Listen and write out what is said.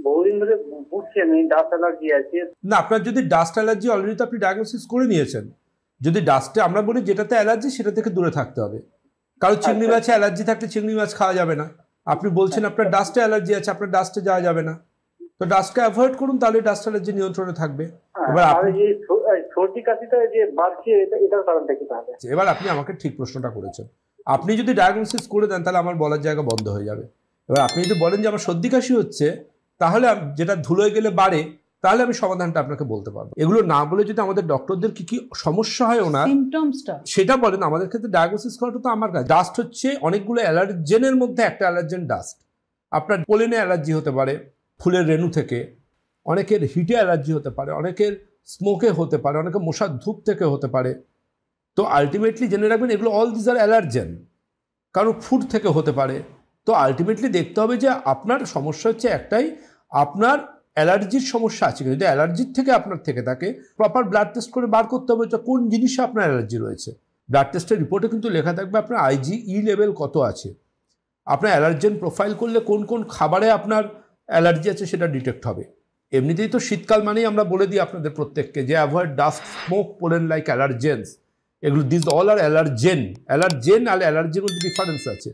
বহুদিন ধরে বুঝছি আমি ডাস্ট অ্যালার্জি আছে। না, আপনার যদি ডাস্ট অ্যালার্জি অলরেডি তো আপনি ডায়াগনোসিস করে নিয়েছেন। যদি ডাস্টে আমরা বলি যেটাতে অ্যালার্জি সেটা থেকে দূরে থাকতে হবে। কারণ চিংড়ি মাছে অ্যালার্জি থাকলে চিংড়ি মাছ খাওয়া যাবে না। আপনি বলছেন আপনার ডাস্টে অ্যালার্জি আছে, আপনার ডাস্টে যাওয়া যাবে না, তো ডাস্টকে অ্যাভয়েড করুন, তাহলে ডাস্ট অ্যালার্জি নিয়ন্ত্রণে থাকবে। এবার আপনি আমাকে ঠিক প্রশ্নটা করেছেন। আপনি যদি ডায়াগনোসিস করে দেন তাহলে আমার বলার জায়গা বন্ধ হয়ে যাবে। এবার আপনি যদি বলেন যে আমার সর্দি কাশি হচ্ছে, তাহলে যেটা ধুলোয় গেলে বাড়ে, তাহলে আমি সমাধানটা আপনাকে বলতে পারবো। এগুলো না বলে যদি আমাদের ডক্টরদের কি কি সমস্যা হয় ওনার সেটা বলেন, আমাদের ক্ষেত্রে ডায়াগনোসিস করাটা তো আমার কাজ। ডাস্ট হচ্ছে অনেকগুলো অ্যালার্জেনের মধ্যে একটা অ্যালার্জেন ডাস্ট। আপনার পোলেনে অ্যালার্জি হতে পারে ফুলের রেণু থেকে, অনেকের হিটে অ্যালার্জি হতে পারে, অনেকের স্মোকে হতে পারে, অনেকের মশার ধূপ থেকে হতে পারে। তো আলটিমেটলি জেনে রাখবেন এগুলো অল দিস আর অ্যালার্জেন। কারো ফুড থেকে হতে পারে। তো আলটিমেটলি দেখতে হবে যে আপনার সমস্যা হচ্ছে একটাই, আপনার অ্যালার্জির সমস্যা আছে। যদি অ্যালার্জির থেকে আপনার থেকে থাকে, প্রপার ব্লাড টেস্ট করে বার করতে হবে যে কোন জিনিসে আপনার অ্যালার্জি রয়েছে। ব্লাড টেস্টের রিপোর্টে কিন্তু লেখা থাকবে আপনার IgE লেভেল কত আছে, আপনার অ্যালার্জেন প্রোফাইল করলে কোন কোন খাবারে আপনার অ্যালার্জি আছে সেটা ডিটেক্ট হবে। এমনিতেই তো শীতকাল মানেই আমরা বলে দিই আপনাদের প্রত্যেককে যে avoid dust, smoke, pollen like allergens. এগুলো this all are allergen. Allergen আর অ্যালার্জির মধ্যে ডিফারেন্স আছে।